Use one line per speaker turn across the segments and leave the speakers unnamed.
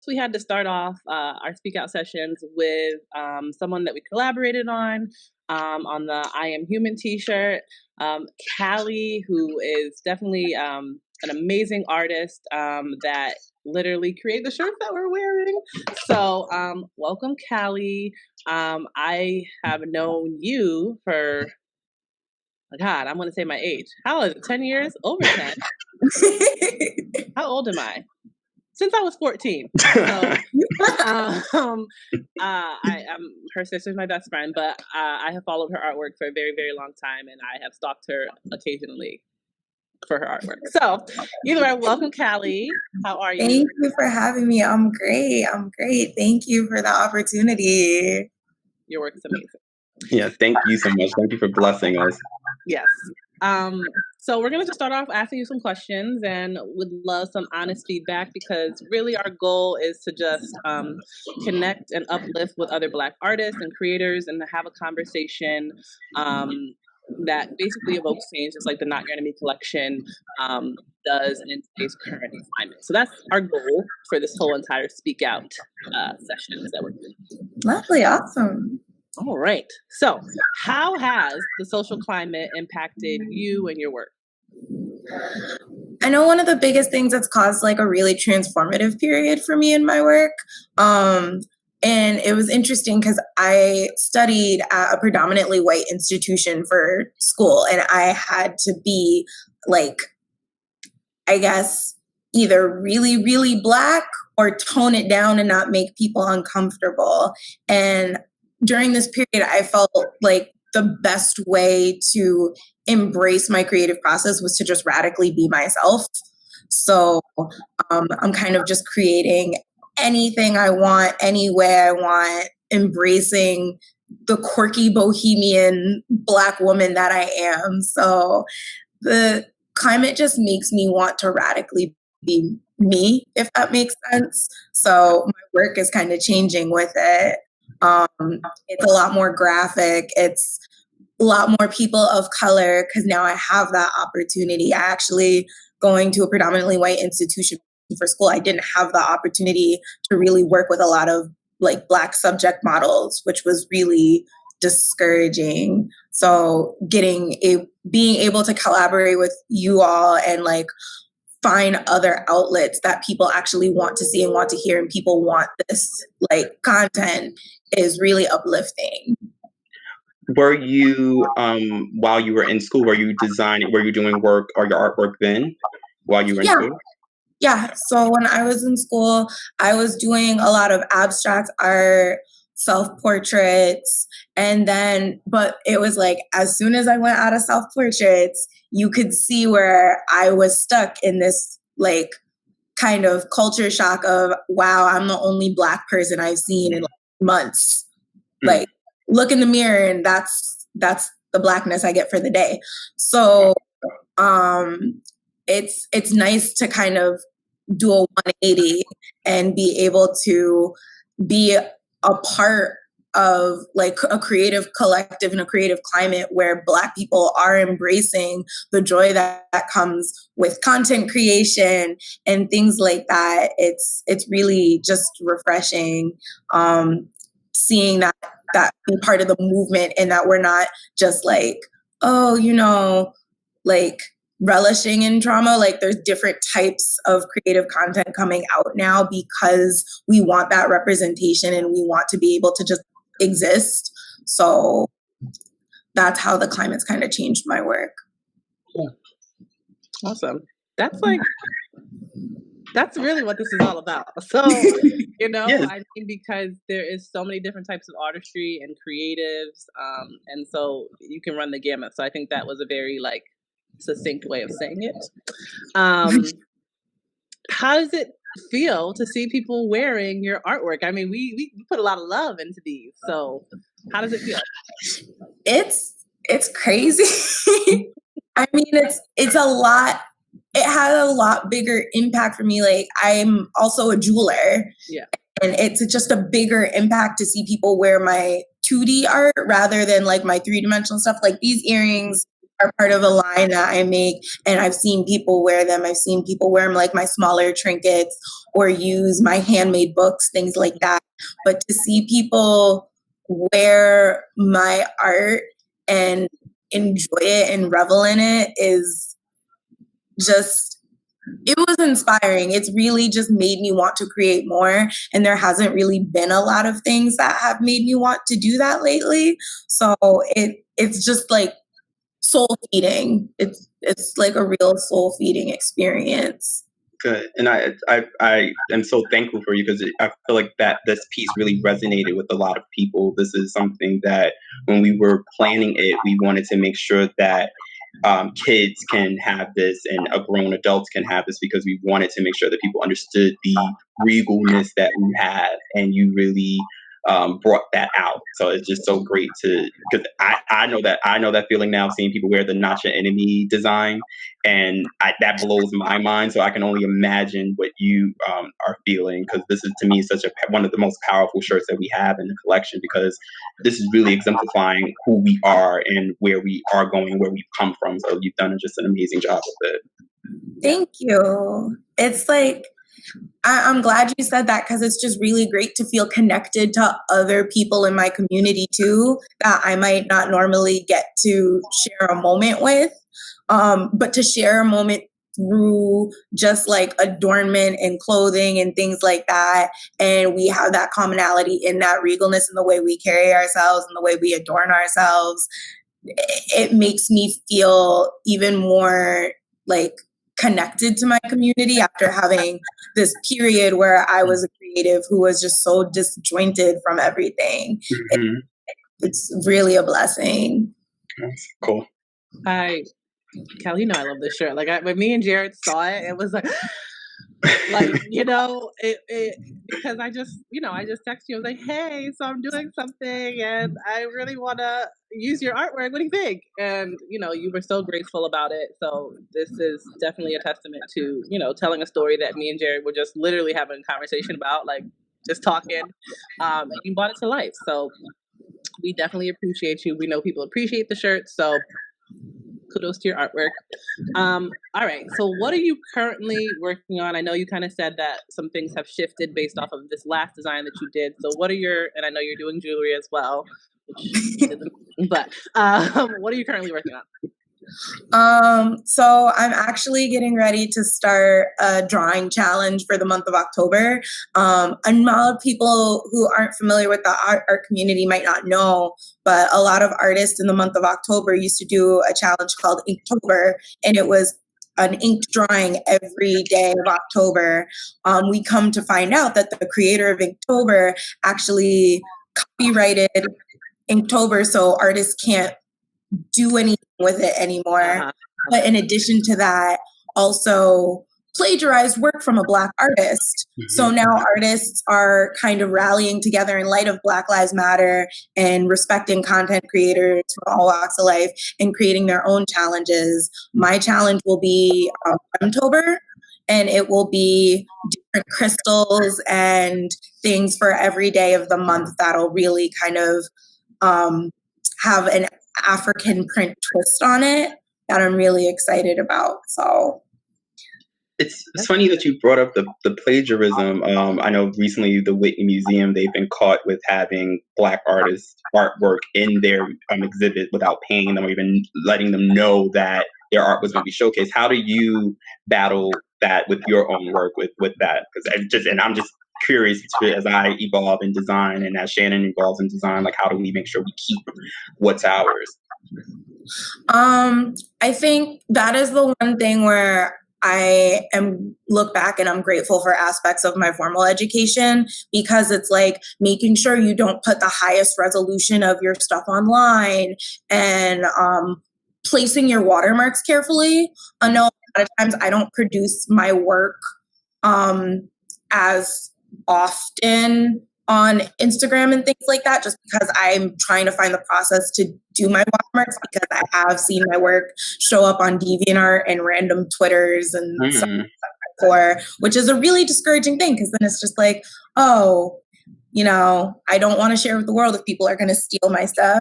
we had to start off our speak out sessions with someone that we collaborated on the I Am Human t-shirt. Callie, who is definitely an amazing artist that literally created the shirts that we're wearing. So welcome, Callie. I have known you for, God, I'm going to say my age. How is it? 10 years? Over 10. How old am I? Since I was 14. So, I am her sister's my best friend, but I have followed her artwork for a very, very long time, and I have stalked her occasionally for her artwork. So, either way, welcome, Callie. How are you?
Thank you for having me. I'm great. Thank you for the opportunity.
Your work's amazing.
Yeah, thank you so much. Thank you for blessing us.
Yes. So we're going to just start off asking you some questions and would love some honest feedback, because really our goal is to just connect and uplift with other Black artists and creators and to have a conversation that basically evokes change, just like the Not Your Enemy collection does in today's current climate. So that's our goal for this whole entire Speak Out sessions that we're doing.
Lovely. Awesome.
All right. So how has the social climate impacted you and your work?
I know one of the biggest things that's caused like a really transformative period for me in my work. And it was interesting because I studied at a predominantly white institution for school, and I had to be like, I guess, either really, really Black or tone it down and not make people uncomfortable. And during this period, I felt like the best way to embrace my creative process was to just radically be myself. So I'm kind of just creating anything I want, any way I want, embracing the quirky bohemian Black woman that I am. So the climate just makes me want to radically be me, if that makes sense. So my work is kind of changing with it. It's a lot more graphic. It's a lot more people of color because now I have that opportunity. I actually, going to a predominantly white institution for school, I didn't have the opportunity to really work with a lot of like Black subject models, which was really discouraging. So being able to collaborate with you all and like find other outlets that people actually want to see and want to hear, and people want this like content, is really uplifting.
Were you, while you were in school, were you doing work or your artwork then while you were in school?
Yeah. So when I was in school, I was doing a lot of abstract art, self-portraits, but it was like, as soon as I went out of self-portraits, you could see where I was stuck in this like kind of culture shock of, wow, I'm the only Black person I've seen in like months. Like, look in the mirror and that's the Blackness I get for the day. So it's nice to kind of do a 180 and be able to be a part of like a creative collective and a creative climate where Black people are embracing the joy that comes with content creation and things like that. It's really just refreshing seeing that be part of the movement, and that we're not just like, oh, like relishing in trauma. Like there's different types of creative content coming out now because we want that representation and we want to be able to just exist. So that's how the climate's kind of changed my work.
Awesome. That's really what this is all about. So,
Yes.
I mean, because there is so many different types of artistry and creatives, and so you can run the gamut. So I think that was a very like succinct way of saying it. How does it feel to see people wearing your artwork? I mean, we put a lot of love into these. So how does it feel?
It's crazy. I mean, it's a lot. It had a lot bigger impact for me. Like, I'm also a jeweler.
Yeah.
And it's just a bigger impact to see people wear my 2D art rather than like my 3-dimensional stuff. Like these earrings are part of a line that I make, and I've seen people wear them. I've seen people wear them like my smaller trinkets or use my handmade books, things like that. But to see people wear my art and enjoy it and revel in it is just, it was inspiring. It's really just made me want to create more. And there hasn't really been a lot of things that have made me want to do that lately. So it's just like soul feeding. It's like a real soul feeding experience.
Good. And I am so thankful for you because I feel like that this piece really resonated with a lot of people. This is something that when we were planning it, we wanted to make sure that kids can have this and grown adults can have this because we wanted to make sure that people understood the regalness that we have, and you really brought that out. So it's just so great to, because I know that feeling now, seeing people wear the Not Your Enemy design, and that blows my mind. So I can only imagine what you are feeling, because this is to me such one of the most powerful shirts that we have in the collection, because this is really exemplifying who we are and where we are going, where we've come from. So you've done just an amazing job with it.
Thank you. It's like, I'm glad you said that, because it's just really great to feel connected to other people in my community too, that I might not normally get to share a moment with, but to share a moment through just like adornment and clothing and things like that. And we have that commonality in that regalness in the way we carry ourselves and the way we adorn ourselves. It makes me feel even more like connected to my community after having this period where I was a creative who was just so disjointed from everything.
Mm-hmm.
It's really a blessing.
That's cool.
Callie, you know I love this shirt. Like when me and Jared saw it, it was like because I just texted you. I was like, hey, so I'm doing something and I really want to use your artwork. What do you think? And, you were so graceful about it. So this is definitely a testament to, telling a story that me and Jared were just literally having a conversation about, like just talking. And you brought it to life. So we definitely appreciate you. We know people appreciate the shirt. So kudos to your artwork. All right. So what are you currently working on? I know you kind of said that some things have shifted based off of this last design that you did. So what are and I know you're doing jewelry as well, but what are you currently working on?
So I'm actually getting ready to start a drawing challenge for the month of October. And a lot of people who aren't familiar with the art community might not know, but a lot of artists in the month of October used to do a challenge called Inktober, and it was an inked drawing every day of October. We come to find out that the creator of Inktober actually copyrighted Inktober, so artists can't do anything with it anymore. But in addition to that, also plagiarized work from a Black artist. So now artists are kind of rallying together in light of Black Lives Matter and respecting content creators from all walks of life and creating their own challenges. My challenge will be October, and it will be different crystals and things for every day of the month that'll really kind of have an African print twist on it that I'm really excited about. So
it's funny that you brought up the plagiarism. I know recently the Whitney Museum, they've been caught with having Black artists' artwork in their exhibit without paying them or even letting them know that their art was going to be showcased. How do you battle that with your own work with that? Because I'm just curious as I evolve in design and as Shannon evolves in design, like how do we make sure we keep what's ours?
I think that is the one thing where I look back and I'm grateful for aspects of my formal education, because it's like making sure you don't put the highest resolution of your stuff online and placing your watermarks carefully. I know a lot of times I don't produce my work as often on Instagram and things like that, just because I'm trying to find the process to do my watermarks, because I have seen my work show up on DeviantArt and random Twitters and stuff before, which is a really discouraging thing, because then it's just like, oh, I don't want to share with the world if people are going to steal my stuff.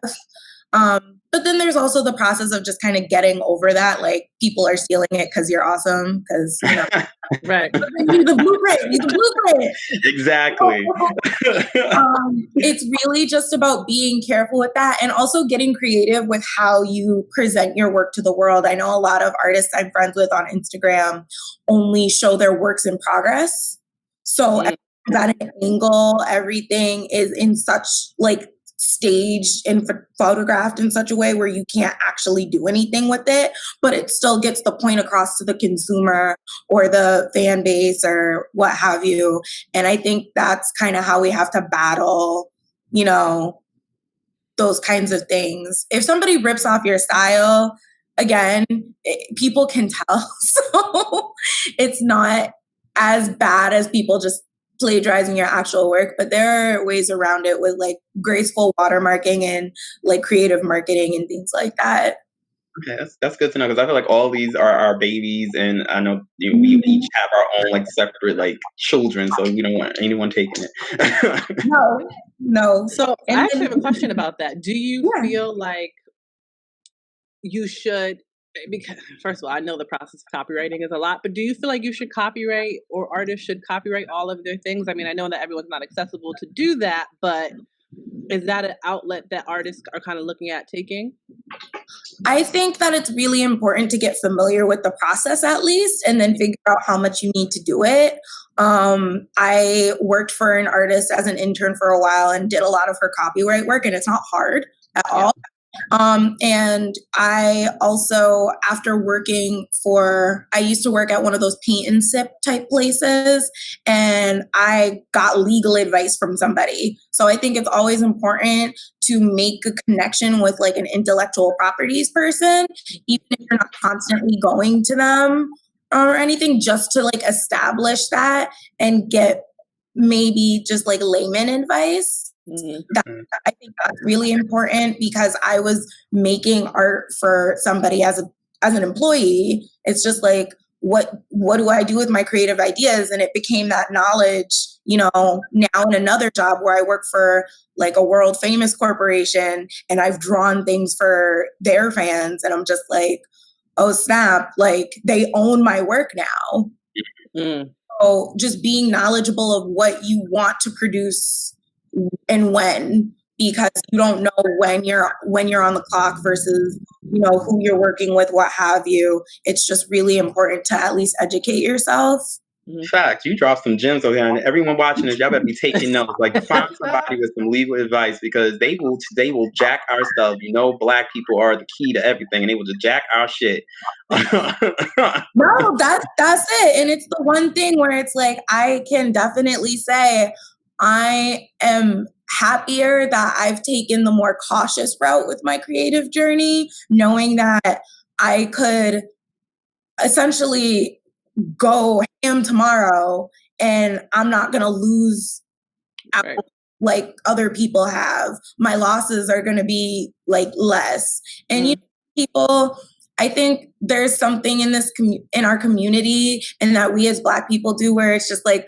But then there's also the process of just kind of getting over that. Like, people are stealing it because you're awesome, because, you know.
Right.
Use the blueprint. Use the blueprint.
Exactly.
It's really just about being careful with that, and also getting creative with how you present your work to the world. I know a lot of artists I'm friends with on Instagram only show their works in progress. So at an angle, everything is in such like staged and photographed in such a way where you can't actually do anything with it, but it still gets the point across to the consumer or the fan base or what have you. And I think that's kind of how we have to battle, you know, those kinds of things. If somebody rips off your style, again, people can tell. So it's not as bad as people just plagiarizing your actual work, but there are ways around it with like graceful watermarking and like creative marketing and things like that.
Okay, that's good to know, because I feel like all these are our babies, and I know, you know, we each have our own like separate like children, so we don't want anyone taking it.
No.
So I actually have a question about that. Do you
Yeah.
feel like you should, because first of all, I know the process of copywriting is a lot, but do you feel like you should copyright, or artists should copyright all of their things? I mean, I know that everyone's not accessible to do that, but is that an outlet that artists are kind of looking at taking?
I think that it's really important to get familiar with the process at least, and then figure out how much you need to do it. I worked for an artist as an intern for a while and did a lot of her copyright work, and it's not hard at all. And I also, after I used to work at one of those paint and sip type places, and I got legal advice from somebody. So I think it's always important to make a connection with like an intellectual properties person, even if you're not constantly going to them or anything, just to like establish that and get maybe just like layman advice. I think that's really important, because I was making art for somebody as an employee. It's just like, what do I do with my creative ideas? And it became that knowledge, you know, now in another job where I work for like a world famous corporation, and I've drawn things for their fans, and I'm just like, oh snap, like they own my work now. So just being knowledgeable of what you want to produce and when, because you don't know when you're on the clock versus, you know, who you're working with, what have you. It's just really important to at least educate yourself.
Fact, you dropped some gems over here, and everyone watching this, y'all better be taking notes. Like, find somebody with some legal advice, because they will jack our stuff. You know, Black people are the key to everything, and they will just jack our shit.
No, that's it. And it's the one thing where it's like, I can definitely say I am happier that I've taken the more cautious route with my creative journey, knowing that I could essentially go ham tomorrow and I'm not going to lose out like other people have. My losses are going to be like less. And you know, people, I think there's something in this in our community, and that we as Black people do, where it's just like,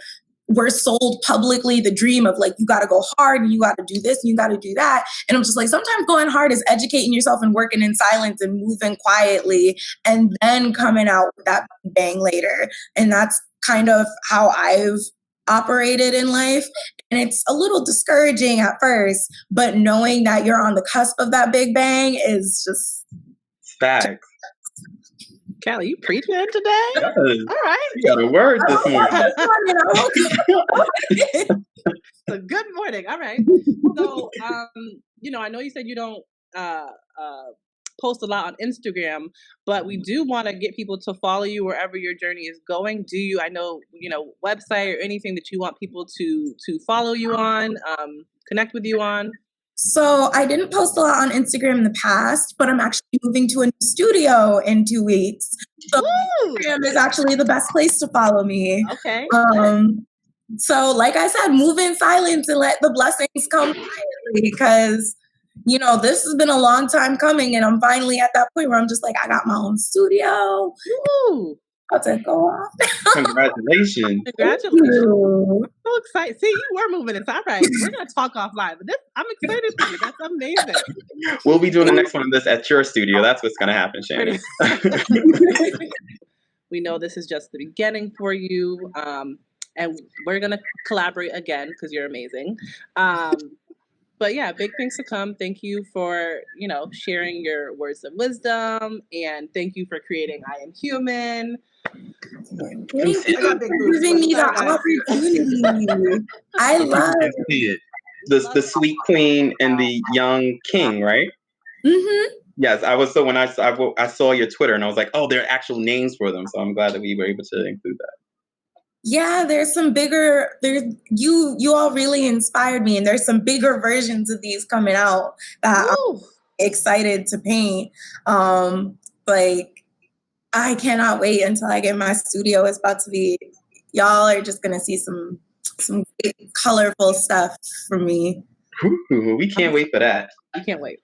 we're sold publicly the dream of like, you got to go hard and you got to do this and you got to do that. And I'm just like, sometimes going hard is educating yourself and working in silence and moving quietly, and then coming out with that bang later. And that's kind of how I've operated in life. And it's a little discouraging at first, but knowing that you're on the cusp of that big bang is just
facts.
Callie, you preaching today?
Yes.
All right.
You got a word this morning.
So good morning. All right. So, you know, I know you said you don't post a lot on Instagram, but we do want to get people to follow you wherever your journey is going. Do you, I know, you know, website or anything that you want people to follow you on, connect with you on?
So I didn't post a lot on Instagram in the past, but I'm actually moving to a new studio in 2 weeks. So Instagram is actually the best place to follow me.
Okay.
So like I said, move in silence and let the blessings come quietly, because, you know, this has been a long time coming, and I'm finally at that point where I'm just like, I got my own studio. about to go off.
Congratulations.
Congratulations.
You.
So excited. See, you were moving it. All right. We're going to talk offline, but I'm excited for you. That's amazing.
We'll be doing the next one of this at your studio. That's what's going to happen, Shannon.
We know this is just the beginning for you. And we're going to collaborate again because you're amazing. But yeah, big things to come. Thank you for, sharing your words of wisdom, and thank you for creating I Am Human.
Thank you for
boobs,
giving me the
sorry, guys.
opportunity. I love
it. The sweet queen and the young king, right?
Mm-hmm.
Yes, I was. So when I saw your Twitter, and I was like, oh, there are actual names for them. So I'm glad that we were able to include that.
Yeah, there's some bigger. You all really inspired me, and there's some bigger versions of these coming out that I'm excited to paint. Like, I cannot wait until I get my studio. It's about to be. Y'all are just gonna see some great, colorful stuff from me.
Ooh, we can't wait for that.
We can't wait.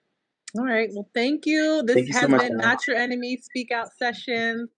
All right. Well, thank you. This
Thank you so
has
much,
been
guys.
Not Your Enemy Speak Out Sessions.